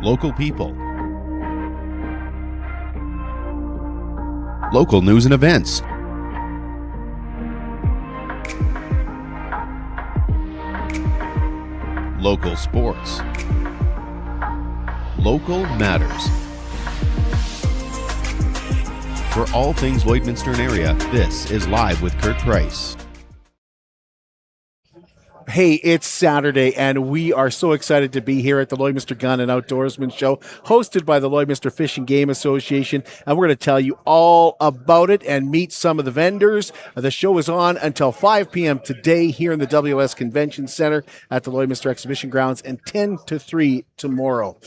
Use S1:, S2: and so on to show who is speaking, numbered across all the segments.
S1: local people, local news and events, local sports, local matters. For all things Lloydminster and area, this is Live with Kurt Price.
S2: Hey, it's Saturday, and we are so excited to be here at the Lloydminster Gun and Outdoorsman Show, hosted by the Lloydminster Fish and Game Association, and we're going to tell you all about it and meet some of the vendors. The show is on until 5 p.m. today here in the WS Convention Center at the Lloydminster Exhibition Grounds, and 10 to 3 tomorrow.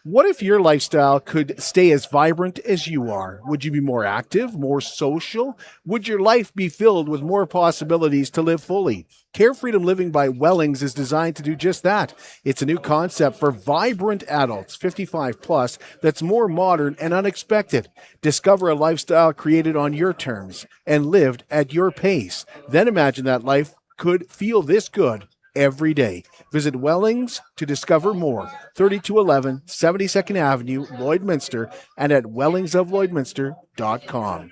S2: What if your lifestyle could stay as vibrant as you are? Would you be more active, more social? Would your life be filled with more possibilities to live fully? Care Freedom Living by Wellings is designed to do just that. It's a new concept for vibrant adults, 55 plus, that's more modern and unexpected. Discover a lifestyle created on your terms and lived at your pace. Then imagine that life could feel this good every day. Visit Wellings to discover more. 3211 72nd Avenue, Lloydminster, and at wellingsoflloydminster.com.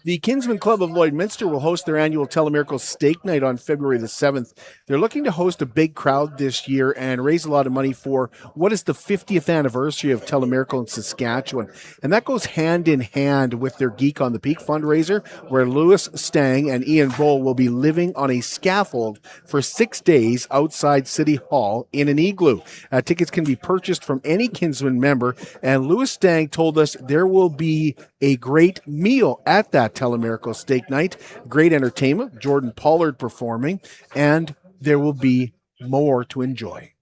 S2: The Kinsman Club of Lloydminster will host their annual Telemiracle Steak Night on February the 7th. They're looking to host a big crowd this year and raise a lot of money for what is the 50th anniversary of Telemiracle in Saskatchewan. And that goes hand in hand with their Geek on the Peak fundraiser, where Louis Stang and Ian Boll will be living on a scaffold for 6 days outside City Hall in an igloo. Tickets can be purchased from any Kinsman member, and Louis Stang told us there will be a great meal at that Telemiracle Steak Night, great entertainment, Jordan Pollard performing, and there will be more to enjoy.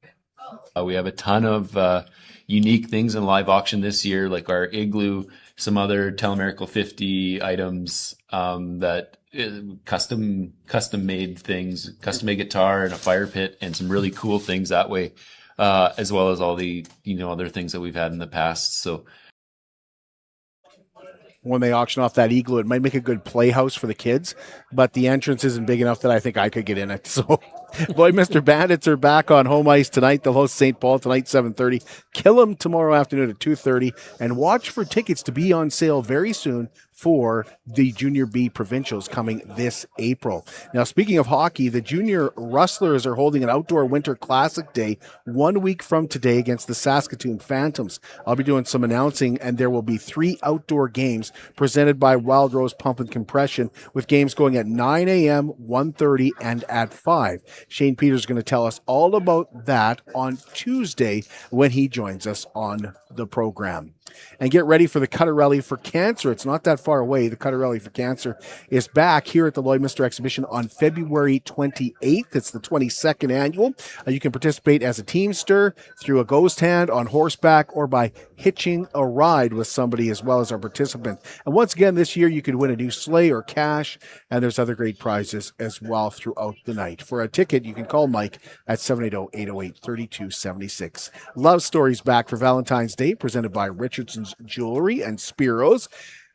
S3: We have a ton of unique things in live auction this year, like our igloo, some other Telemiracle 50 items that custom made things, custom made guitar and a fire pit and some really cool things that way, as well as all the other things that we've had in the past. So
S2: when they auction off that igloo, it might make a good playhouse for the kids, but the entrance isn't big enough that I think I could get in it. So Lloydminster Bandits are back on home ice tonight. They'll host St. Paul tonight, 7:30. Kill 'em tomorrow afternoon at 2:30. And watch for tickets to be on sale very soon for the Junior B Provincials coming this April. Now, speaking of hockey, the Junior Rustlers are holding an outdoor winter classic day 1 week from today against the Saskatoon Phantoms. I'll be doing some announcing, and there will be 3 outdoor games presented by Wild Rose Pump and Compression, with games going at 9 a.m., 1:30, and at 5. Shane Peters is going to tell us all about that on Tuesday when he joins us on the program. And get ready for the Cutter Rally for Cancer. It's not that far away. The Cutter Rally for Cancer is back here at the Lloydminster Exhibition on February 28th. It's the 22nd annual. You can participate as a teamster, through a ghost hand, on horseback, or by hitching a ride with somebody as well as our participant. And once again, this year you could win a new sleigh or cash, and there's other great prizes as well throughout the night. For a ticket, you can call Mike at 780-808-3276. Love Stories back for Valentine's Day, presented by Richardson's Jewelry and Spiro's.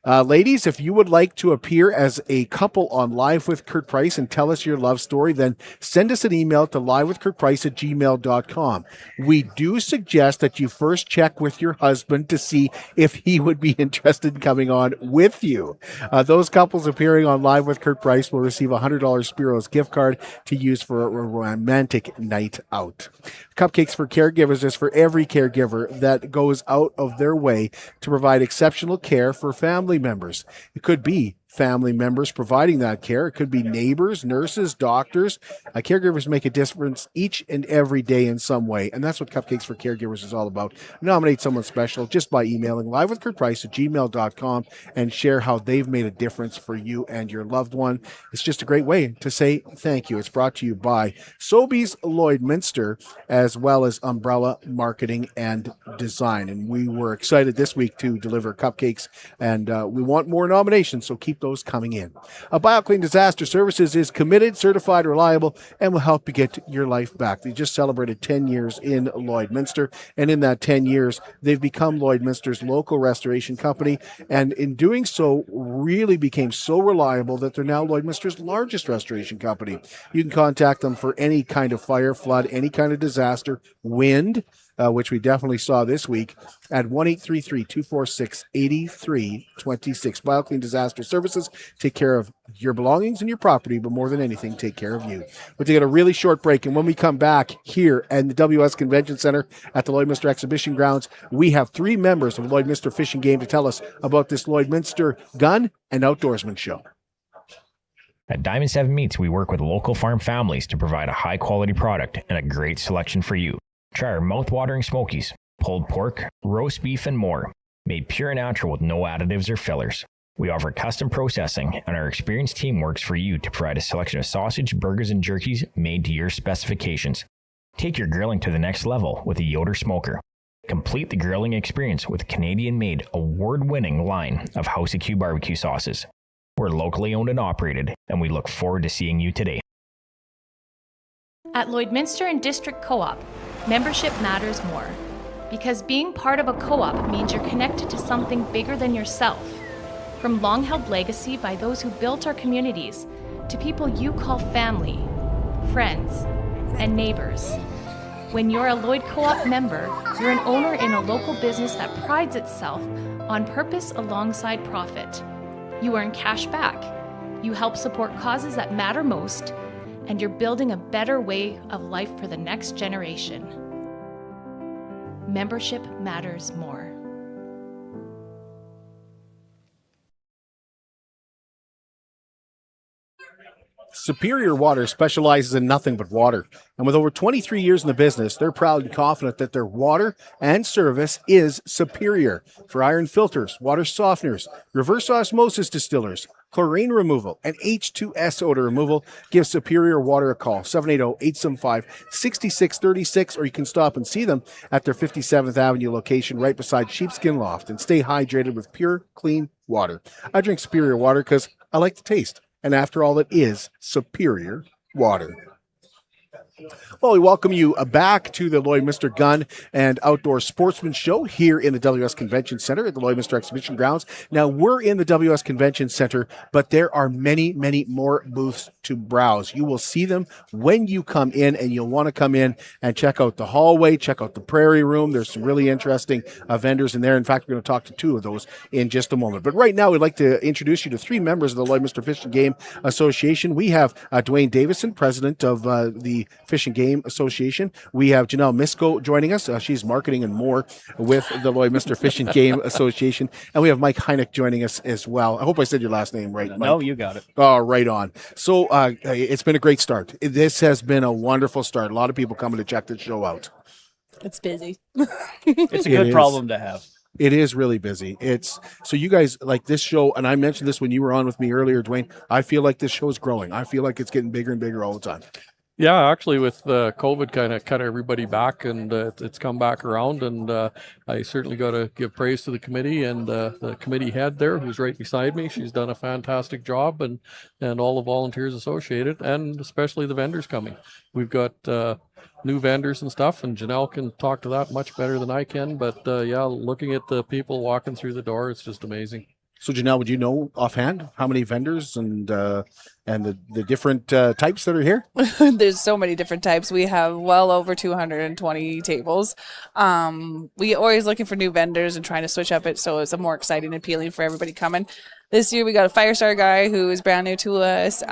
S2: Ladies, if you would like to appear as a couple on Live with Kurt Price and tell us your love story, then send us an email to livewithkurtprice@gmail.com. We do suggest that you first check with your husband to see if he would be interested in coming on with you. Those couples appearing on Live with Kurt Price will receive a $100 Spiro's gift card to use for a romantic night out. Cupcakes for Caregivers is for every caregiver that goes out of their way to provide exceptional care for family members. It could be family members providing that care. It could be neighbors, nurses, doctors. Caregivers make a difference each and every day in some way, and that's what Cupcakes for Caregivers is all about. Nominate someone special just by emailing livewithkurtprice@gmail.com and share how they've made a difference for you and your loved one. It's just a great way to say thank you. It's brought to you by Sobeys Lloydminster, as well as Umbrella Marketing and Design. And we were excited this week to deliver cupcakes, and we want more nominations, so keep those coming in. BioClean Disaster Services is committed, certified, reliable, and will help you get your life back. They just celebrated 10 years in Lloydminster, and in that 10 years, they've become Lloydminster's local restoration company, and in doing so, really became so reliable that they're now Lloydminster's largest restoration company. You can contact them for any kind of fire, flood, any kind of disaster, wind, which we definitely saw this week, at 1-833-246-8326. BioClean Disaster Services take care of your belongings and your property, but more than anything, take care of you. We're taking a really short break, and when we come back here at the WS Convention Center at the Lloydminster Exhibition Grounds, we have 3 members of the Lloydminster Fishing Game to tell us about this Lloydminster Gun and Outdoorsman Show.
S4: At Diamond 7 Meats, we work with local farm families to provide a high-quality product and a great selection for you. Try our mouth-watering smokies, pulled pork, roast beef, and more, made pure and natural with no additives or fillers. We offer custom processing, and our experienced team works for you to provide a selection of sausage, burgers, and jerkies made to your specifications. Take your grilling to the next level with a Yoder smoker. Complete the grilling experience with Canadian-made, award-winning line of House of Q barbecue sauces. We're locally owned and operated, and we look forward to seeing you today.
S5: At Lloydminster and District Co-op, membership matters more. Because being part of a co-op means you're connected to something bigger than yourself. From long-held legacy by those who built our communities, to people you call family, friends, and neighbors. When you're a Lloyd Co-op member, you're an owner in a local business that prides itself on purpose alongside profit. You earn cash back, you help support causes that matter most, and you're building a better way of life for the next generation. Membership matters more.
S2: Superior Water specializes in nothing but water. And with over 23 years in the business, they're proud and confident that their water and service is superior. For iron filters, water softeners, reverse osmosis distillers, chlorine removal, and H2S odor removal, give Superior Water a call, 780-875-6636, or you can stop and see them at their 57th Avenue location right beside Sheepskin Loft, and stay hydrated with pure, clean water. I drink Superior Water because I like the taste. And after all, it is superior water. Well, we welcome you back to the Lloydminster Gun and Outdoor Sportsman Show here in the WS Convention Center at the Lloydminster Exhibition Grounds. Now, we're in the WS Convention Center, but there are many, many more booths to browse. You will see them when you come in, and you'll want to come in and check out the hallway, check out the prairie room. There's some really interesting vendors in there. In fact, we're going to talk to 2 of those in just a moment. But right now, we'd like to introduce you to 3 members of the Lloydminster Fishing Game Association. We have Dwayne Davison, president of the Fishing Game Association. We have Janelle Misko joining us. She's marketing and more with the Lloydminster Fishing Game Association. And we have Mike Heineck joining us as well. I hope I said your last name right, Mike.
S6: No, you got it.
S2: Oh, right on. So it's been a great start. This has been a wonderful start. A lot of people coming to check the show out.
S7: It's busy.
S6: It's a good problem to have.
S2: It is really busy. So you guys like this show, and I mentioned this when you were on with me earlier, Dwayne. I feel like this show is growing. I feel like it's getting bigger and bigger all the time.
S8: Yeah, actually, with COVID kind of cut everybody back, and it's come back around. And I certainly got to give praise to the committee and the committee head there, who's right beside me. She's done a fantastic job, and all the volunteers associated, and especially the vendors coming. We've got new vendors and stuff, and Janelle can talk to that much better than I can. But yeah, looking at the people walking through the door, it's just amazing.
S2: So Janelle, would you know offhand how many vendors and the different types that are here?
S7: There's so many different types. We have well over 220 tables. We always looking for new vendors and trying to switch up it so it's a more exciting and appealing for everybody coming. This year we got a Firestar guy who is brand new to us.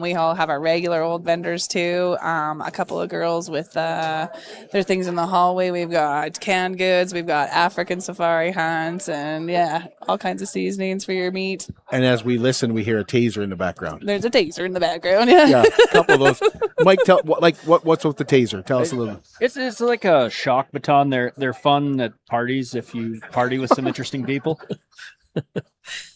S7: We all have our regular old vendors too. A couple of girls with their things in the hallway. We've got canned goods. We've got African safari hunts, and yeah, all kinds of seasonings for your meat.
S2: And as we listen, we hear a taser in the background.
S7: There's a taser in the background.
S2: Yeah, a couple of those. Mike, what's with the taser? Tell us a little.
S6: It's like a shock baton. They're fun at parties if you party with some interesting people.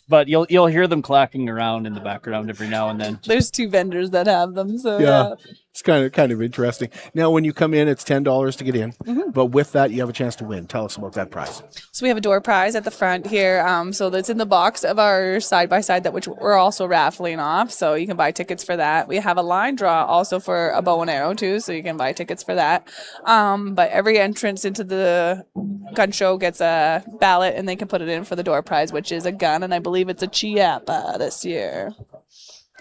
S6: but you'll hear them clacking around in the background every now and then.
S7: There's 2 vendors that have them, so
S2: Yeah. It's kind of interesting. Now, when you come in, it's $10 to get in, but with that, you have a chance to win. Tell us about that prize.
S7: So we have a door prize at the front here. So that's in the box of our side-by-side that which we're also raffling off. So you can buy tickets for that. We have a line draw also for a bow and arrow too. So you can buy tickets for that. But every entrance into the gun show gets a ballot and they can put it in for the door prize, which is a gun. And I believe it's a Chiappa this year.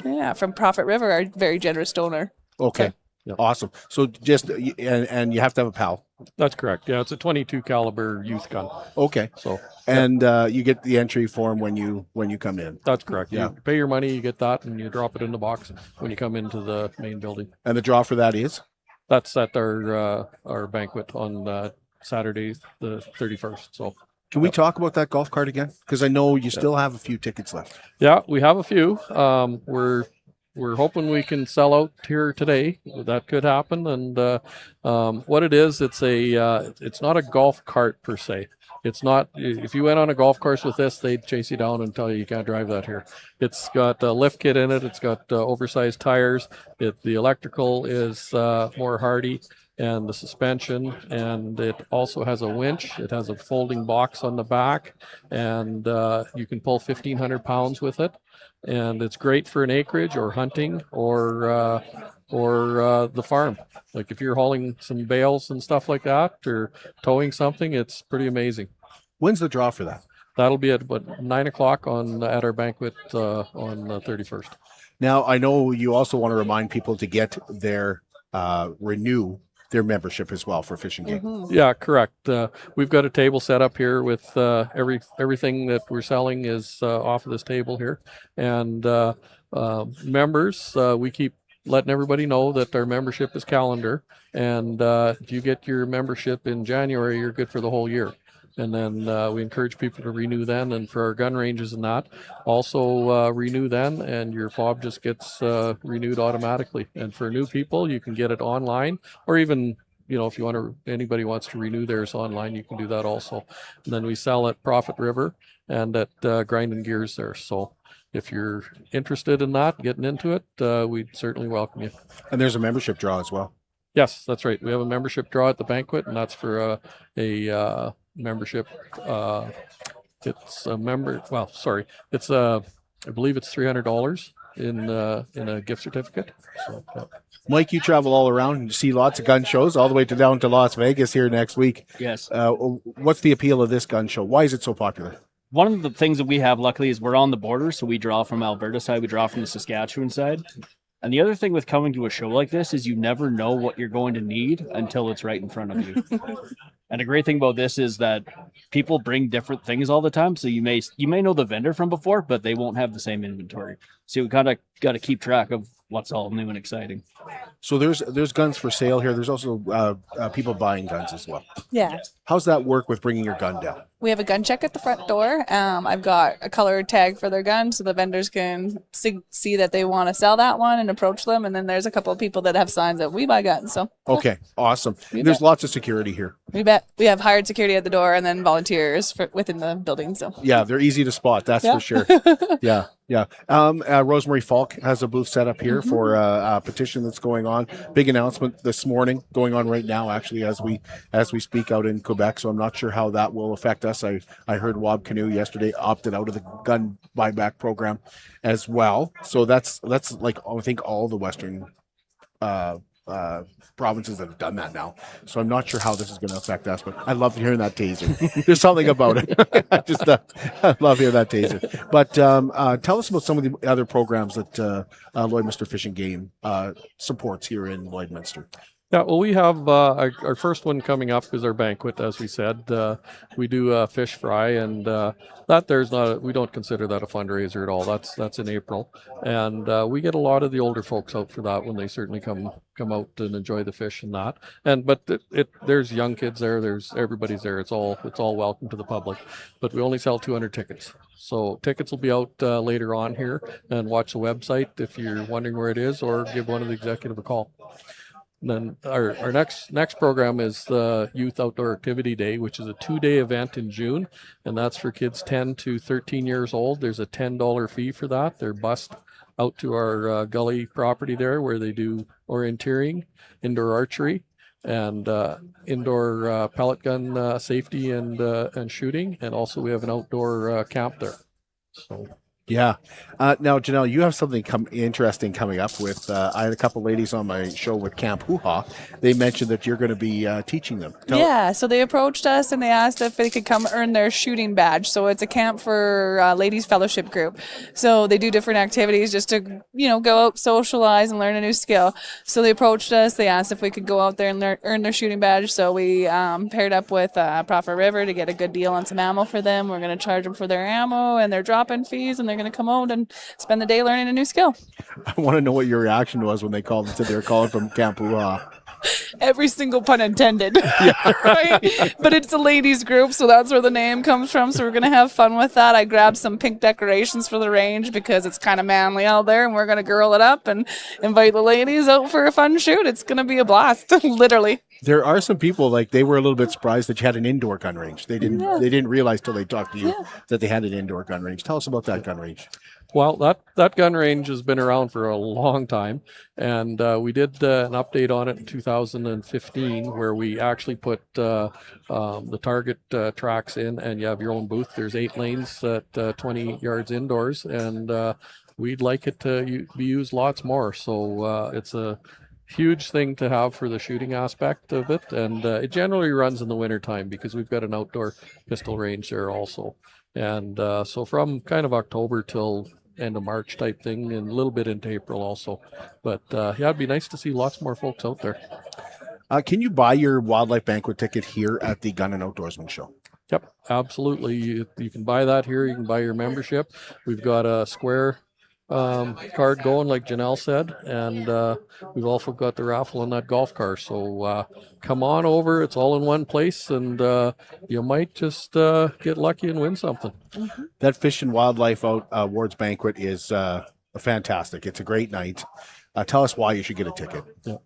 S7: Yeah, from Prophet River, our very generous donor.
S2: Okay. Awesome. So just, and you have to have a PAL.
S8: That's correct. Yeah, it's a 22 caliber youth gun.
S2: Okay.
S8: So
S2: and you get the entry form when you come in.
S8: that's correct.
S2: Yeah.
S8: You pay your money, you get that, and you drop it in the box when you come into the main building.
S2: And the draw for that is?
S8: That's at our banquet on Saturday, the 31st. So
S2: Can we talk about that golf cart again? Because I know you still have a few tickets left.
S8: yeah, we have a few. We're hoping we can sell out here today. That could happen. And what it is, it's not a golf cart per se. It's not. If you went on a golf course with this, they'd chase you down and tell you can't drive that here. It's got a lift kit in it. It's got oversized tires. The electrical is more hardy, and the suspension, and it also has a winch. It has a folding box on the back, and you can pull 1,500 pounds with it. And it's great for an acreage or hunting or the farm. Like if you're hauling some bales and stuff like that or towing something, it's pretty amazing.
S2: When's the draw for that?
S8: That'll be at about 9:00 at our banquet on the 31st.
S2: Now, I know you also want to remind people to get their renew their membership as well for Fish and Game.
S8: Yeah, correct. We've got a table set up here with everything that we're selling is off of this table here. And members, we keep letting everybody know that our membership is calendar. And if you get your membership in January, you're good for the whole year. And then we encourage people to renew then, and for our gun ranges and that, also renew then, and your fob just gets renewed automatically. And for new people, you can get it online, or even, if you want to, anybody wants to renew theirs online, you can do that also. And then we sell at Prophet River and at Grinding Gears there. So if you're interested in that, getting into it, we'd certainly welcome you.
S2: And there's a membership draw as well.
S8: Yes, that's right. We have a membership draw at the banquet, and that's for a membership. It's a member. Well, sorry, it's I believe it's $300 in a gift certificate. So, yeah.
S2: Mike, you travel all around and you see lots of gun shows all the way down to Las Vegas here next week.
S6: Yes.
S2: What's the appeal of this gun show? Why is it so popular?
S6: One of the things that we have, luckily, is we're on the border, so we draw from Alberta side, we draw from the Saskatchewan side. And the other thing with coming to a show like this is you never know what you're going to need until it's right in front of you. And a great thing about this is that people bring different things all the time. So you may know the vendor from before, but they won't have the same inventory. So we kind of got to keep track of what's all new and exciting.
S2: So there's guns for sale here. There's also people buying guns as well.
S7: Yeah.
S2: How's that work with bringing your gun down?
S7: We have a gun check at the front door. I've got a color tag for their gun so the vendors can see that they want to sell that one and approach them. And then there's a couple of people that have signs that we buy guns. So
S2: okay, awesome. There's lots of security here.
S7: We bet. We have hired security at the door and then volunteers within the building. So
S2: yeah, they're easy to spot. That's for sure. Yeah. Rosemary Falk has a booth set up here for a petition that's going on. Big announcement this morning, going on right now, actually, as we speak out in Quebec. So I'm not sure how that will affect us. I heard Wob Canoe yesterday opted out of the gun buyback program as well. So that's like I think all the Western provinces that have done that now. So I'm not sure how this is going to affect us, but I love hearing that taser. There's something about it. I love hearing that taser. But tell us about some of the other programs that Lloydminster Fish and Game supports here in Lloydminster.
S8: Yeah, well, we have our first one coming up is our banquet, as we said. We do fish fry, and we don't consider that a fundraiser at all. That's in April, and we get a lot of the older folks out for that when they certainly come out and enjoy the fish and that. But there's young kids there. There's everybody's there. It's all welcome to the public. But we only sell 200 tickets. So tickets will be out later on here, and watch the website if you're wondering where it is, or give one of the executive a call. then our next program is the Youth Outdoor Activity Day, which is a 2-day event in June, and that's for kids 10 to 13 years old. There's a $10 fee for that. They're bussed out to our gully property there where they do orienteering, indoor archery, and indoor pellet gun safety and shooting, and also we have an outdoor camp there. So.
S2: Yeah. Now, Janelle, you have something interesting coming up with. I had a couple ladies on my show with Camp Hoo Ha. They mentioned that you're going to be teaching them.
S7: Yeah, so they approached us and they asked if they could come earn their shooting badge. So it's a camp for ladies fellowship group. So they do different activities just to, go out, socialize, and learn a new skill. So they approached us. They asked if we could go out there and earn their shooting badge. So we paired up with Prophet River to get a good deal on some ammo for them. We're going to charge them for their ammo and their drop-in fees, and they're going to come out and spend the day learning a new skill.
S2: I want to know what your reaction was when they called and said they were calling from Camp Hoo Ha.
S7: Every single pun intended. Yeah. Right? But it's a ladies group, so that's where the name comes from. So we're going to have fun with that. I grabbed some pink decorations for the range because it's kind of manly out there, and we're going to girl it up and invite the ladies out for a fun shoot. It's going to be a blast, literally.
S2: There are some people, they were a little bit surprised that you had an indoor gun range. They didn't realize till they talked to you that they had an indoor gun range. Tell us about that gun range.
S8: Well, that gun range has been around for a long time, and we did an update on it in 2015 where we actually put the target tracks in, and you have your own booth. There's 8 lanes at 20 yards indoors, and we'd like it to be used lots more. So it's a huge thing to have for the shooting aspect of it, and it generally runs in the wintertime because we've got an outdoor pistol range there also. And so from kind of October till end of March type thing, and a little bit into April also. But it'd be nice to see lots more folks out there.
S2: Can you buy your wildlife banquet ticket here at the Gun and Outdoorsman Show?
S8: Yep, absolutely. You can buy that here. You can buy your membership. We've got a square card going, like Janelle said, and we've also got the raffle on that golf car. So come on over. It's all in one place, and you might just get lucky and win something.
S7: Mm-hmm.
S2: That Fish and Wildlife Awards banquet is fantastic. It's a great night. Tell us why you should get a ticket.
S8: Yeah.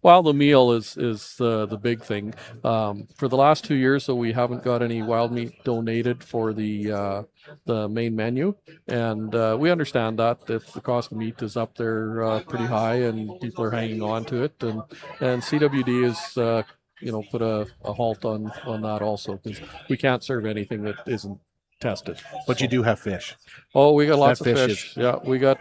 S8: Well, the meal is the big thing. For the last 2 years, so we haven't got any wild meat donated for the main menu, and we understand that the cost of meat is up there pretty high, and people are hanging on to it, and CWD is put a halt on that also, because we can't serve anything that isn't tested.
S2: But you do have fish.
S8: Oh, we got lots of
S2: That
S8: fish. Yeah, we got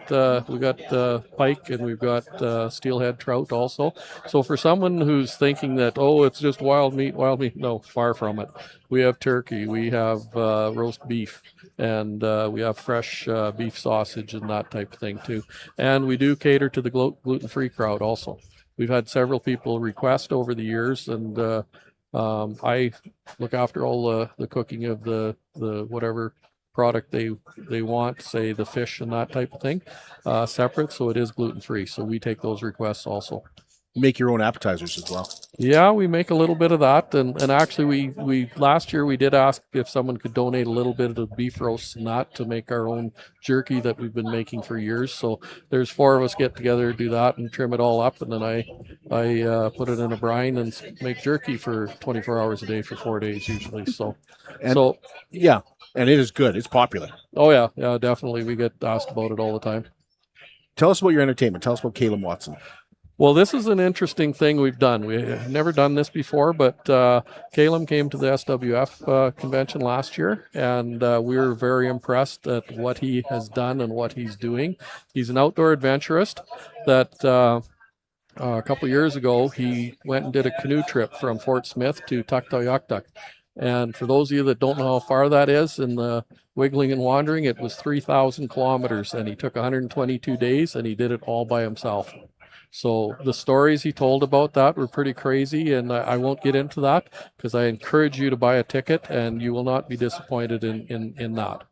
S8: pike, and we've got steelhead trout also. So for someone who's thinking that, it's just wild meat, no, far from it. We have turkey, we have roast beef, and we have fresh beef sausage and that type of thing too. And we do cater to the gluten-free crowd also. We've had several people request over the years, and I look after all the cooking of the whatever product they want, say the fish and that type of thing, separate, so it is gluten-free. So we take those requests also.
S2: Make your own appetizers as well.
S8: Yeah, we make a little bit of that, and actually we last year we did ask if someone could donate a little bit of beef roasts and that to make our own jerky that we've been making for years. So there's 4 of us get together, do that, and trim it all up, and then I put it in a brine and make jerky for 24 hours a day for 4 days usually.
S2: Yeah, and it is good. It's popular.
S8: Oh yeah, definitely. We get asked about it all the time.
S2: Tell us about your entertainment. Tell us about Caleb Watson.
S8: Well, this is an interesting thing we've done. We've never done this before, but Caleb came to the SWF convention last year, and we were very impressed at what he has done and what he's doing. He's an outdoor adventurist that a couple of years ago, he went and did a canoe trip from Fort Smith to Tuktoyaktuk. And for those of you that don't know how far that is in the wiggling and wandering, it was 3,000 kilometers, and he took 122 days, and he did it all by himself. So the stories he told about that were pretty crazy, and I won't get into that because I encourage you to buy a ticket, and you will not be disappointed in that.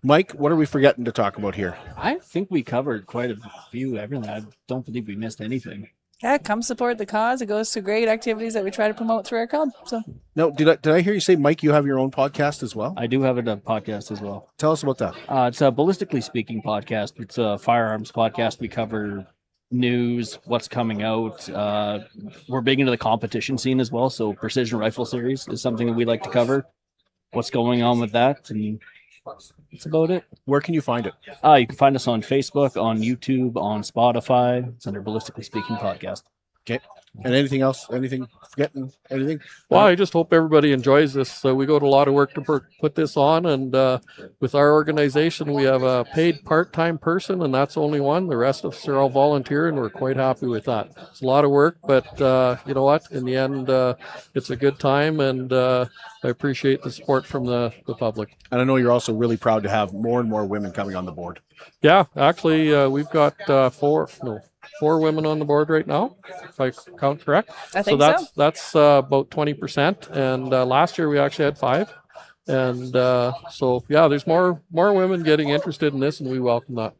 S2: Mike, what are we forgetting to talk about here?
S6: I think we covered quite a few, everything. I don't believe we missed anything.
S7: Yeah, come support the cause. It goes to great activities that we try to promote through our club. So,
S2: No, did I hear you say, Mike, you have your own podcast as well?
S6: I do have a podcast as well.
S2: Tell us about that.
S6: It's a Ballistically Speaking podcast. It's a firearms podcast. We cover news, what's coming out. We're big into the competition scene as well. So Precision Rifle Series is something that we like to cover. What's going on with that, and that's about it.
S2: Where can you find it?
S6: You can find us on Facebook, on YouTube, on Spotify. It's under Ballistically Speaking Podcast.
S2: Okay. And anything else? Anything? Forgetting anything?
S8: Well, I just hope everybody enjoys this. We go to a lot of work to put this on, and with our organization, we have a paid part-time person, and that's only one. The rest of us are all volunteer, and we're quite happy with that. It's a lot of work, but you know what? In the end, it's a good time, and I appreciate the support from the public.
S2: And I know you're also really proud to have more and more women coming on the board.
S8: Yeah, actually, we've got four women on the board right now, if I count correct.
S7: I think
S8: that's about 20%. And last year we actually had 5. And so yeah, there's more women getting interested in this, and we welcome that.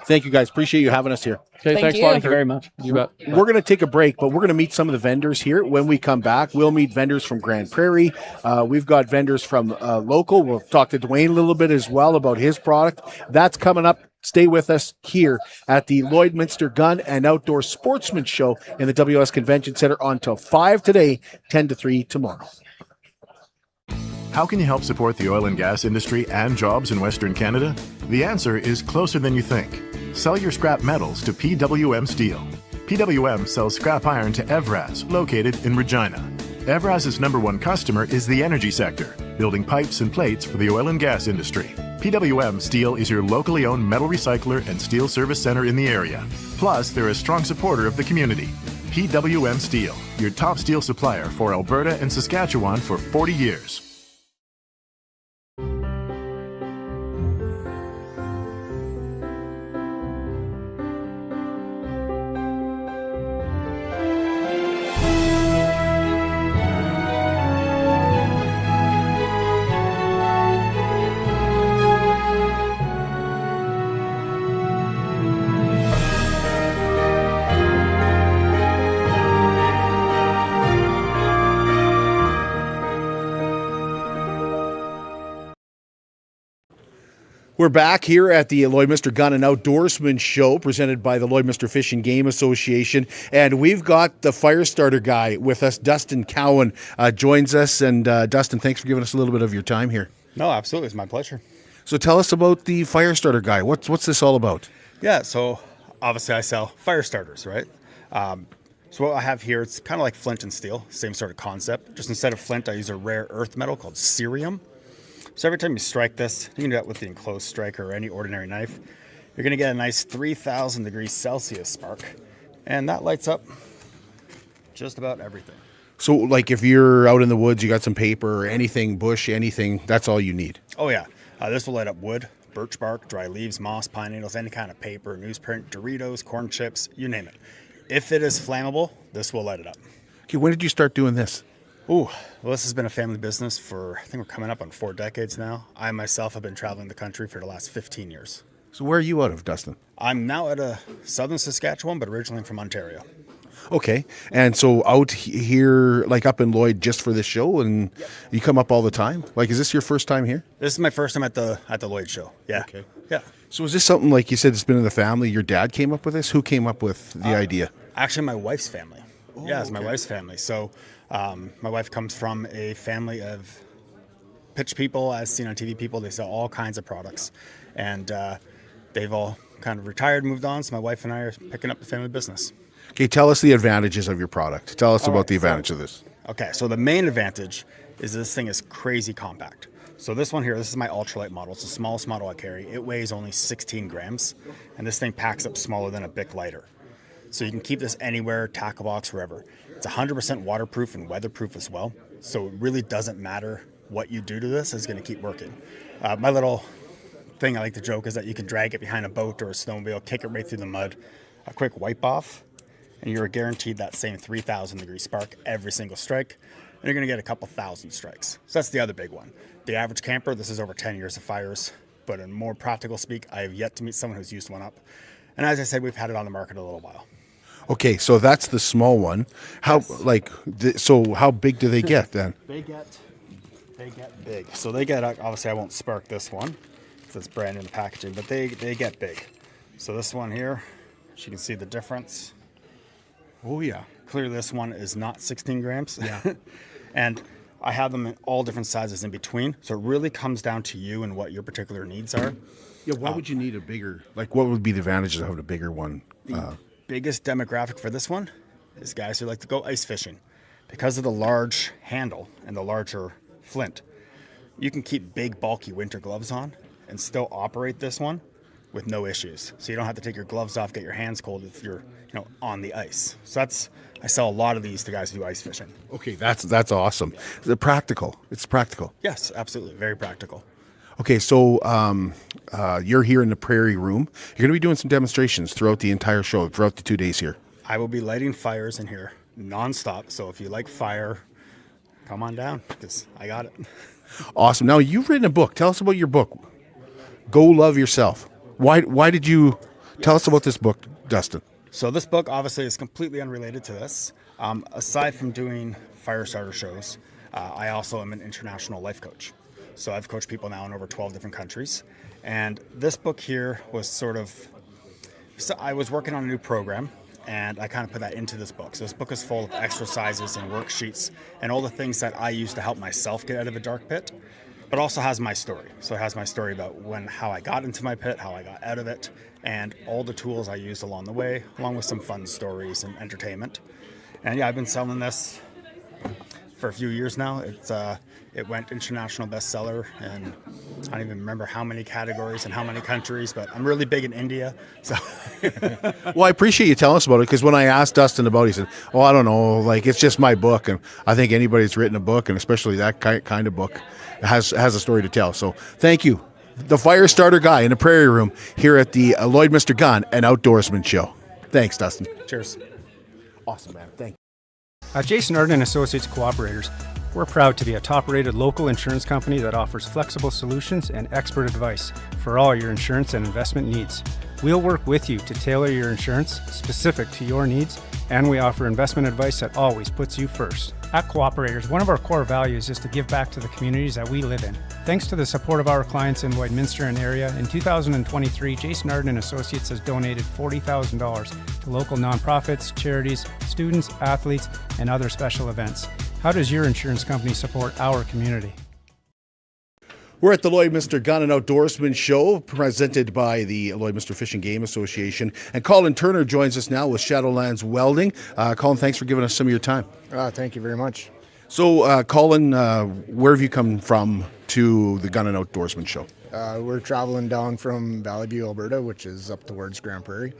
S2: Thank you guys. Appreciate you having us here.
S8: Okay,
S7: Thank
S8: thanks
S7: you.
S8: a lot.
S6: Thank you very much.
S8: You bet.
S2: We're going to take a break, but we're going to meet some of the vendors here. When we come back, we'll meet vendors from Grand Prairie. We've got vendors from local. We'll talk to Dwayne a little bit as well about his product. That's coming up. Stay with us here at the Lloydminster Gun and Outdoor Sportsman Show in the WS Convention Center until 5 today, 10 to 3 tomorrow.
S9: How can you help support the oil and gas industry and jobs in Western Canada? The answer is closer than you think. Sell your scrap metals to PWM Steel. PWM sells scrap iron to Evraz, located in Regina. Evraz's #1 customer is the energy sector, building pipes and plates for the oil and gas industry. PWM Steel is your locally owned metal recycler and steel service center in the area. Plus, they're a strong supporter of the community. PWM Steel, your top steel supplier for Alberta and Saskatchewan for 40 years.
S2: We're back here at the Lloydminster Gun and Outdoorsman Show presented by the Lloydminster Fish and Game Association. And we've got the fire starter guy with us. Dustin Cowan joins us. And Dustin, thanks for giving us a little bit of your time here.
S10: No, absolutely. It's my pleasure.
S2: So tell us about the fire starter guy. What's this all about?
S10: Yeah, so obviously I sell fire starters, right? So what I have here, it's kind of like flint and steel, same sort of concept. Just instead of flint, I use a rare earth metal called cerium. So every time you strike this, you can do that with the enclosed striker or any ordinary knife. You're going to get a nice 3,000 degrees Celsius spark, and that lights up just about everything.
S2: So like if you're out in the woods, you got some paper or anything, bush, anything, that's all you need?
S10: Oh yeah, this will light up wood, birch bark, dry leaves, moss, pine needles, any kind of paper, newsprint, Doritos, corn chips, you name it. If it is flammable, this will light it up.
S2: Okay, when did you start doing this?
S10: Well, this has been a family business for, I think we're coming up on 4 decades now. I myself have been traveling the country for the last 15 years.
S2: So where are you out of, Dustin?
S10: I'm now at southern Saskatchewan, but originally from Ontario.
S2: Okay, and so out here, like up in Lloyd, just for this show, and you come up all the time? Like, is this your first time here?
S10: This is my first time at the Lloyd show. Yeah.
S2: Okay.
S10: Yeah.
S2: So is this something, like you said, it's been in the family? Your dad came up with this? Who came up with the idea?
S10: Actually, my wife's family. It's my wife's family. So my wife comes from a family of pitch people, as seen on TV people. They sell all kinds of products. And they've all kind of retired, moved on. So my wife and I are picking up the family business.
S2: Okay, tell us the advantages of your product. Tell us about the advantage of this.
S10: Okay, so the main advantage is this thing is crazy compact. So this one here, this is my ultralight model. It's the smallest model I carry. It weighs only 16 grams, and this thing packs up smaller than a Bic lighter. So you can keep this anywhere, tackle box, wherever. It's 100% waterproof and weatherproof as well. So it really doesn't matter what you do to this, it's going to keep working. My little thing I like to joke is that you can drag it behind a boat or a snowmobile, kick it right through the mud, a quick wipe off, and you're guaranteed that same 3,000 degree spark every single strike. And you're going to get a couple thousand strikes. So that's the other big one. The average camper, this is over 10 years of fires. But in more practical speak, I have yet to meet someone who's used one up. And as I said, we've had it on the market a little while.
S2: Okay, so that's the small one. How so how big do they get then?
S10: They get big. So they get, obviously I won't spark this one because it's brand new in the packaging, but they get big. So this one here, So you can see the difference.
S2: Oh, yeah.
S10: Clearly this one is not 16 grams.
S2: Yeah.
S10: And I have them in all different sizes in between. So it really comes down to you and what your particular needs are.
S2: Yeah, why would you need a bigger, like what would be the advantages of having a bigger one?
S10: Biggest demographic for this one is guys who like to go ice fishing. Because of the large handle and the larger flint, you can keep big, bulky winter gloves on and still operate this one with no issues. So you don't have to take your gloves off, get your hands cold if you're, on the ice. So I sell a lot of these to guys who do ice fishing.
S2: Okay, that's awesome. Is it practical? It's practical.
S10: Yes, absolutely. Very practical.
S2: Okay, so you're here in the Prairie Room. You're going to be doing some demonstrations throughout the entire show, throughout the 2 days here.
S10: I will be lighting fires in here nonstop. So if you like fire, come on down because I got it.
S2: Awesome. Now, you've written a book. Tell us about your book, Go Love Yourself. Why did you tell us about this book, Dustin?
S10: So this book obviously is completely unrelated to this. Aside from doing fire starter shows, I also am an international life coach. So I've coached people now in over 12 different countries. And this book here was so I was working on a new program and I kind of put that into this book. So this book is full of exercises and worksheets and all the things that I use to help myself get out of a dark pit, but also has my story. So it has my story about how I got into my pit, how I got out of it, and all the tools I used along the way, along with some fun stories and entertainment. And yeah, I've been selling this for a few years now. It went international bestseller, and I don't even remember how many categories and how many countries, but I'm really big in India. So,
S2: Well, I appreciate you telling us about it, because when I asked Dustin about it, he said, "Oh, I don't know, like it's just my book." And I think anybody that's written a book, and especially that kind of book, has a story to tell. So, thank you, the fire starter guy in the Prairie Room here at the Lloydminster Gun and Outdoorsman Show. Thanks, Dustin.
S10: cheers.
S2: Awesome, man. Thank you.
S11: At Jason Arden Associates Cooperators, we're proud to be a top-rated local insurance company that offers flexible solutions and expert advice for all your insurance and investment needs. We'll work with you to tailor your insurance specific to your needs, and we offer investment advice that always puts you first. At Cooperators, one of our core values is to give back to the communities that we live in. Thanks to the support of our clients in Lloydminster and area, in 2023, Jason Arden Associates has donated $40,000 to local nonprofits, charities, students, athletes, and other special events. How does your insurance company support our community?
S2: We're at the Lloydminster Gun and Outdoorsman Show, presented by the Lloydminster Fish and Game Association. And Colin Turner joins us now with Shadowlands Welding. Colin, thanks for giving us some of your time.
S12: Thank you very much.
S2: So, Colin, where have you come from to the Gun and Outdoorsman Show?
S12: We're traveling down from Valley View, Alberta, which is up towards Grand Prairie.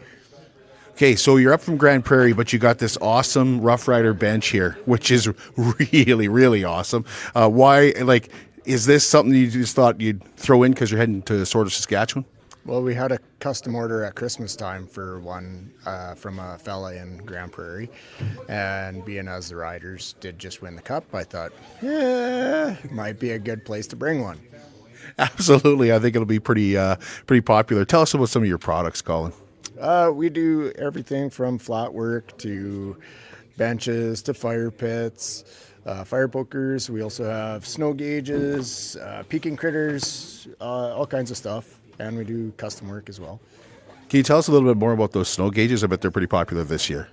S2: Okay, so you're up from Grand Prairie, but you got this awesome Rough Rider bench here, which is really, really awesome. Is this something you just thought you'd throw in because you're heading to sort of Saskatchewan?
S12: Well, we had a custom order at Christmas time for one from a fella in Grand Prairie, and being as the Riders did just win the Cup, I thought, it might be a good place to bring one.
S2: Absolutely, I think it'll be pretty popular. Tell us about some of your products, Colin.
S12: We do everything from flat work to benches to fire pits, fire pokers. We also have snow gauges, peaking critters, all kinds of stuff. And we do custom work as well.
S2: Can you tell us a little bit more about those snow gauges? I bet they're pretty popular this year.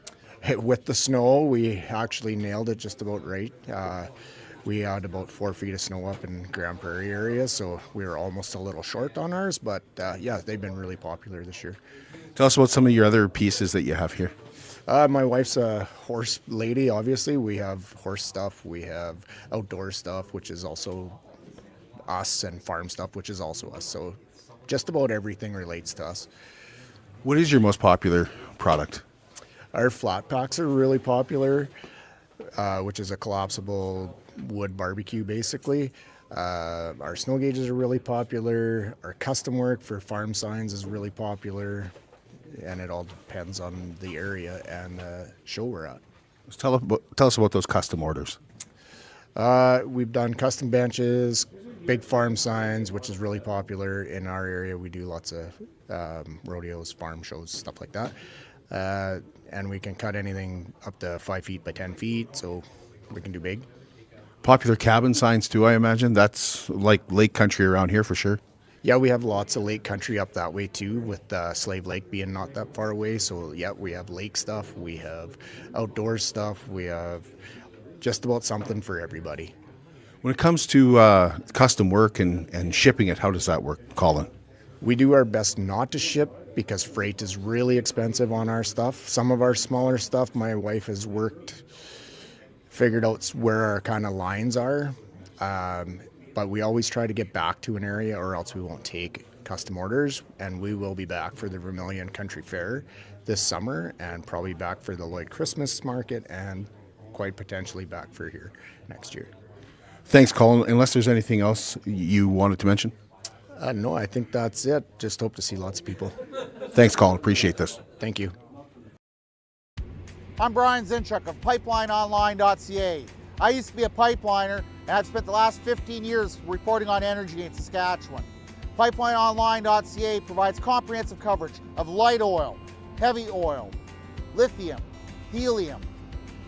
S12: With the snow, we actually nailed it just about right. We had about 4 feet of snow up in Grand Prairie area, so we were almost a little short on ours. But yeah, they've been really popular this year.
S2: Tell us about some of your other pieces that you have here.
S12: My wife's a horse lady, obviously. We have horse stuff. We have outdoor stuff, which is also us, and farm stuff, which is also us. So just about everything relates to us.
S2: What is your most popular product?
S12: Our flat packs are really popular, which is a collapsible wood barbecue, basically. Our snow gauges are really popular. Our custom work for farm signs is really popular. And it all depends on the area and the show we're at.
S2: Tell us about those custom orders.
S12: We've done custom benches, big farm signs, which is really popular in our area. We do lots of rodeos, farm shows, stuff like that. And we can cut anything up to 5 feet by 10 feet, so we can do big.
S2: Popular cabin signs too, I imagine. That's like lake country around here for sure.
S12: Yeah, we have lots of lake country up that way too, with Slave Lake being not that far away. So yeah, we have lake stuff, we have outdoor stuff, we have just about something for everybody.
S2: When it comes to custom work and shipping it, how does that work, Colin?
S12: We do our best not to ship because freight is really expensive on our stuff. Some of our smaller stuff, my wife has figured out where our kind of lines are. But we always try to get back to an area or else we won't take custom orders. And we will be back for the Vermilion Country Fair this summer and probably back for the Lloyd Christmas Market and quite potentially back for here next year.
S2: Thanks, Colin. Unless there's anything else you wanted to mention?
S12: No, I think that's it. Just hope to see lots of people.
S2: Thanks, Colin. Appreciate this.
S12: Thank you.
S13: I'm Brian Zinchuk of PipelineOnline.ca. I used to be a pipeliner, and I've spent the last 15 years reporting on energy in Saskatchewan. PipelineOnline.ca provides comprehensive coverage of light oil, heavy oil, lithium, helium,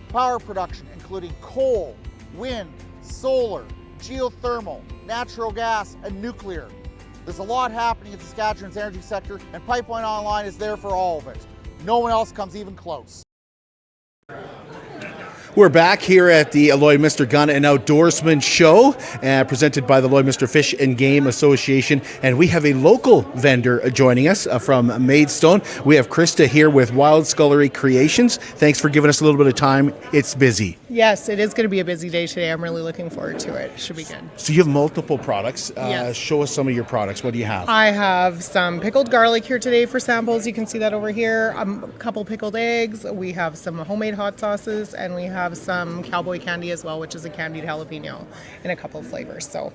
S13: power production including coal, wind, solar, geothermal, natural gas, and nuclear. There's a lot happening in Saskatchewan's energy sector, and Pipeline Online is there for all of it. No one else comes even close.
S2: We're back here at the Lloydminster Gun and Outdoorsman Show, presented by the Lloydminster Fish and Game Association. And we have a local vendor joining us from Maidstone. We have Krista here with Wild Scullery Creations. Thanks for giving us a little bit of time. It's busy.
S14: Yes, it is going to be a busy day today. I'm really looking forward to it. Should be good.
S2: So you have multiple products.
S14: Yes.
S2: Show us some of your products. What do you have?
S14: I have some pickled garlic here today for samples. You can see that over here. A couple pickled eggs. We have some homemade hot sauces, and we have some cowboy candy as well, which is a candied jalapeno in a couple of flavors. So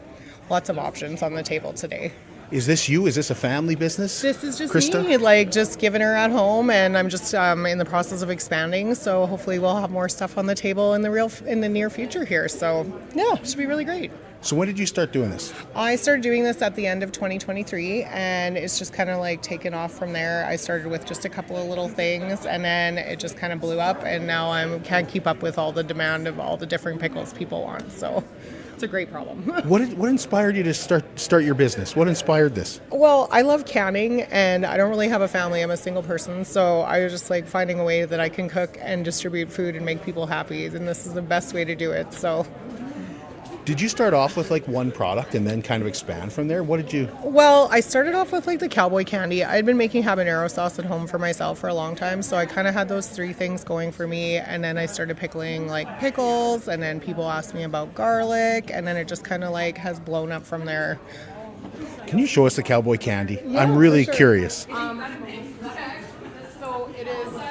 S14: lots of options on the table today.
S2: Is this you? Is this a family business?
S14: This is just
S2: Krista?
S14: me, like just giving her at home, and I'm just in the process of expanding. So hopefully we'll have more stuff on the table in the near future here. So yeah, it should be really great.
S2: So when did you start doing this?
S14: I started doing this at the end of 2023, and it's just kind of like taken off from there. I started with just a couple of little things, and then it just kind of blew up, and now I can't keep up with all the demand of all the different pickles people want. So it's a great problem.
S2: What inspired you to start your business? What inspired this?
S14: Well, I love canning, and I don't really have a family. I'm a single person, so I was just like finding a way that I can cook and distribute food and make people happy, and this is the best way to do it. So.
S2: Did you start off with like one product and then kind of expand from there? What did you?
S14: Well, I started off with like the cowboy candy. I had been making habanero sauce at home for myself for a long time, so I kind of had those three things going for me. And then I started pickling like pickles, and then people asked me about garlic, and then it just kind of like has blown up from there.
S2: Can you show us the cowboy candy?
S14: Yeah,
S2: I'm really
S14: for sure.
S2: curious.
S14: So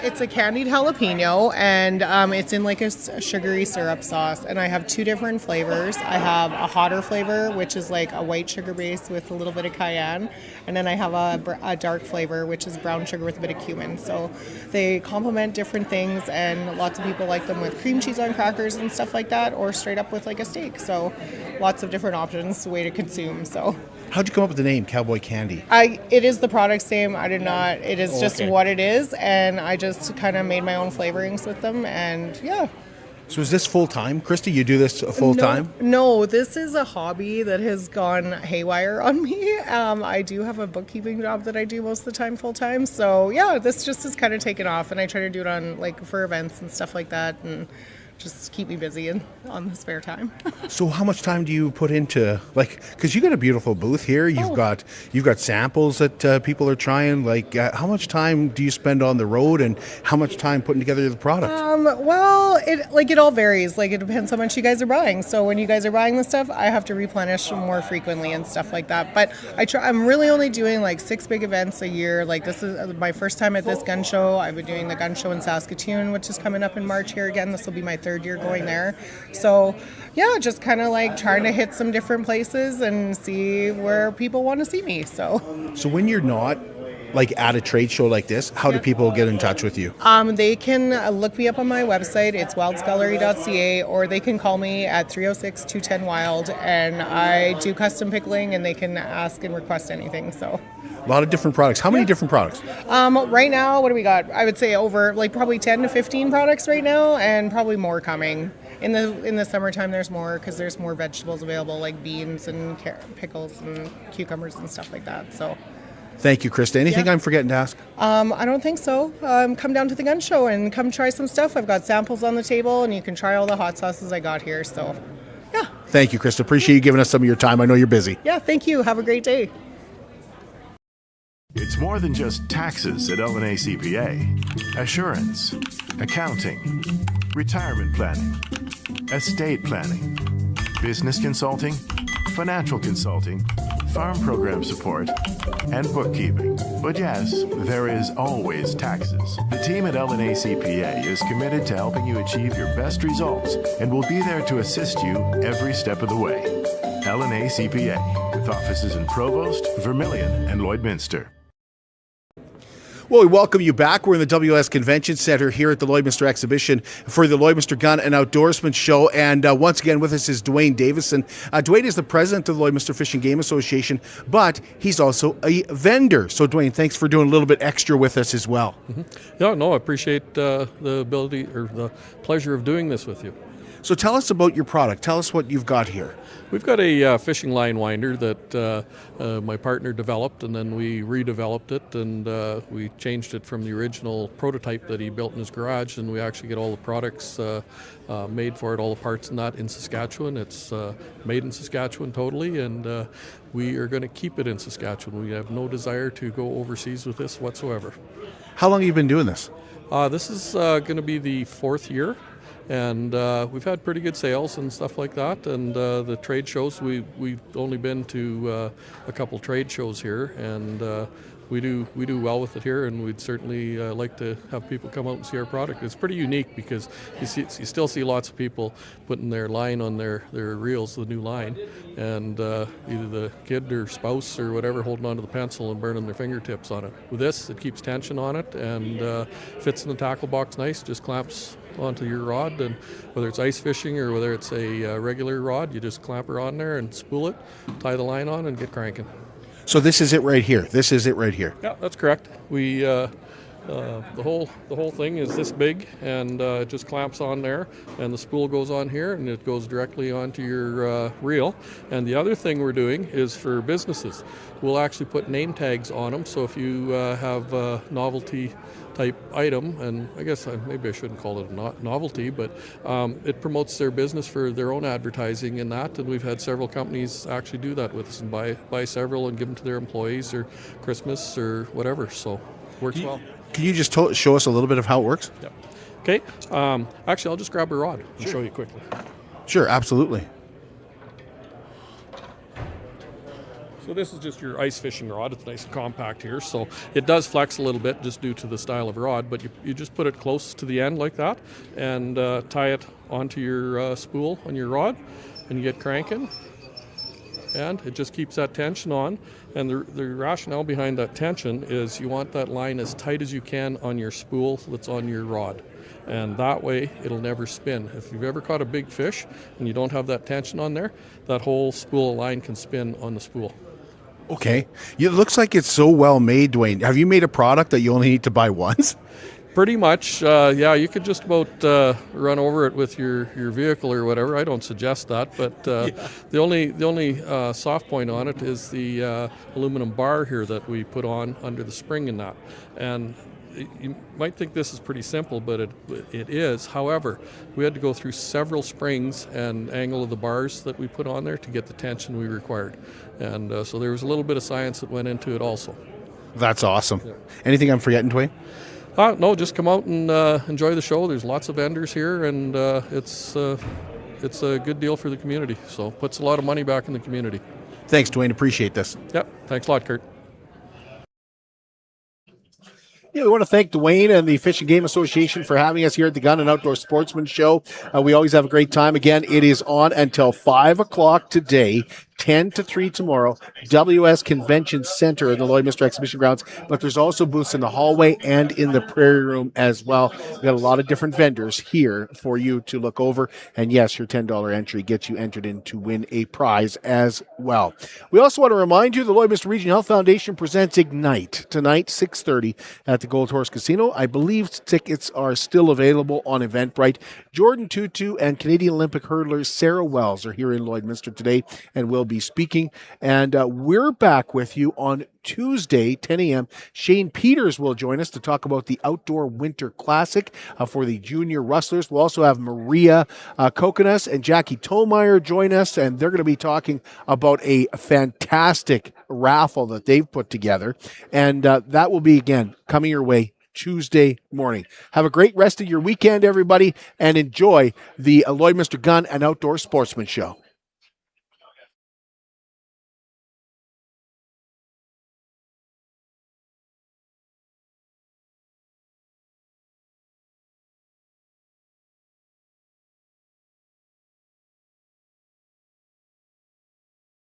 S14: it's a candied jalapeno, and it's in like a sugary syrup sauce, and I have two different flavors. I have a hotter flavor, which is like a white sugar base with a little bit of cayenne, and then I have a dark flavor, which is brown sugar with a bit of cumin. So they complement different things, and lots of people like them with cream cheese on crackers and stuff like that, or straight up with like a steak. So lots of different options, way to consume. So.
S2: How'd you come up with the name Cowboy Candy?
S14: It is the product's name. I did not. It is just what it is, and I just kind of made my own flavorings with them, and yeah.
S2: So is this full time, Krista? You do this full time?
S14: No, this is a hobby that has gone haywire on me. I do have a bookkeeping job that I do most of the time full time. So yeah, this just has kind of taken off, and I try to do it on like for events and stuff like that, and just keep me busy and on the spare time.
S2: So how much time do you put into, like, because you got a beautiful booth here, you've got samples that people are trying, like how much time do you spend on the road, and how much time putting together the product?
S14: Well, it all varies. Like, it depends how much you guys are buying. So when you guys are buying the stuff, I have to replenish more frequently and stuff like that. But I'm really only doing like 6 big events a year. Like, this is my first time at this gun show. I've been doing the gun show in Saskatoon, which is coming up in March here again. This will be my third year going there. So yeah, just kind of like trying to hit some different places and see where people want to see me. So
S2: when you're not like at a trade show like this, how do people get in touch with you?
S14: They can look me up on my website. It's wildscullery.ca, or they can call me at 306-210-WILD, and I do custom pickling, and they can ask and request anything. So
S2: a lot of different products. How many different products?
S14: Right now, what do we got? I would say over like probably 10 to 15 products right now, and probably more coming. In the summertime, there's more because there's more vegetables available, like beans and pickles and cucumbers and stuff like that. So.
S2: Thank you, Krista. Anything I'm forgetting to ask?
S14: I don't think so. Come down to the gun show and come try some stuff. I've got samples on the table, and you can try all the hot sauces I got here. So, yeah.
S2: Thank you, Krista. Appreciate you giving us some of your time. I know you're busy.
S14: Yeah, thank you. Have a great day.
S9: It's more than just taxes at L&A CPA. Assurance, accounting, retirement planning, estate planning, business consulting, financial consulting, farm program support, and bookkeeping. But yes, there is always taxes. The team at L&A CPA is committed to helping you achieve your best results and will be there to assist you every step of the way. L&A CPA, with offices in Provost, Vermilion, and Lloydminster.
S2: Well, we welcome you back. We're in the WS Convention Center here at the Lloydminster Exhibition for the Lloydminster Gun and Outdoorsman Show. And once again with us is Dwayne Davison. Dwayne is the president of the Lloydminster Fish and Game Association, but he's also a vendor. So, Dwayne, thanks for doing a little bit extra with us as well.
S8: Yeah, no, I appreciate the ability or the pleasure of doing this with you.
S2: So tell us about your product. Tell us what you've got here.
S8: We've got a fishing line winder that my partner developed, and then we redeveloped it, and we changed it from the original prototype that he built in his garage, and we actually get all the products made for it, all the parts and that in Saskatchewan. It's made in Saskatchewan totally, and we are going to keep it in Saskatchewan. We have no desire to go overseas with this whatsoever.
S2: How long have you been doing this?
S8: This is going to be the 4th year. And we've had pretty good sales and stuff like that. And the trade shows, we've only been to a couple trade shows here, and we do well with it here. And we'd certainly like to have people come out and see our product. It's pretty unique because you still see lots of people putting their line on their reels, the new line, and either the kid or spouse or whatever holding onto the pencil and burning their fingertips on it. With this, it keeps tension on it and fits in the tackle box nice. Just clamps onto your rod, and whether it's ice fishing or whether it's a regular rod, you just clamp her on there and spool it, tie the line on, and get cranking.
S2: So this is it right here. This is it right here.
S8: Yeah, that's correct. We the whole thing is this big, and it just clamps on there, and the spool goes on here, and it goes directly onto your reel. And the other thing we're doing is for businesses. We'll actually put name tags on them, so if you have a novelty type item, and I guess maybe I shouldn't call it a novelty, but it promotes their business for their own advertising and that, and we've had several companies actually do that with us and buy several and give them to their employees or Christmas or whatever, so works well.
S2: Can you just show us a little bit of how it works?
S8: Yeah. Okay. Actually, I'll just grab a rod and show you quickly.
S2: Sure, absolutely.
S8: So this is just your ice fishing rod. It's nice and compact here. So it does flex a little bit just due to the style of rod, but you just put it close to the end like that and tie it onto your spool on your rod, and you get cranking. And it just keeps that tension on. And the rationale behind that tension is you want that line as tight as you can on your spool that's on your rod. And that way it'll never spin. If you've ever caught a big fish and you don't have that tension on there, that whole spool of line can spin on the spool.
S2: Okay. It looks like it's so well made, Dwayne. Have you made a product that you only need to buy once?
S8: Pretty much, yeah. You could just about run over it with your vehicle or whatever. I don't suggest that, but the only soft point on it is the aluminum bar here that we put on under the spring in that. And you might think this is pretty simple, but it is. However, we had to go through several springs and angle of the bars that we put on there to get the tension we required. And so there was a little bit of science that went into it also.
S2: That's awesome. Yeah. Anything I'm forgetting, Dwayne?
S8: No, just come out and enjoy the show. There's lots of vendors here, and it's a good deal for the community. So puts a lot of money back in the community.
S2: Thanks, Dwayne. Appreciate this.
S8: Yep. Thanks a lot, Kurt.
S2: Yeah, we want to thank Dwayne and the Fish and Game Association for having us here at the Gun and Outdoor Sportsman Show. We always have a great time. Again, it is on until 5 o'clock today. 10 to 3 tomorrow, WS Convention Center in the Lloydminster Exhibition grounds. But there's also booths in the hallway and in the Prairie Room as well. We've got a lot of different vendors here for you to look over. And yes, your $10 entry gets you entered in to win a prize as well. We also want to remind you the Lloydminster Region Health Foundation presents Ignite tonight, 6:30 at the Gold Horse Casino. I believe tickets are still available on Eventbrite. Jordan Tutu and Canadian Olympic hurdler Sarah Wells are here in Lloydminster today and will be speaking. And we're back with you on Tuesday, 10 a.m. Shane Peters will join us to talk about the Outdoor Winter Classic for the junior rustlers. We'll also have Maria Kokonas and Jackie Tomeyer join us, and they're going to be talking about a fantastic raffle that they've put together. And that will be, again, coming your way Tuesday morning. Have a great rest of your weekend, everybody, and enjoy the Lloydminster Gun and Outdoor Sportsman Show.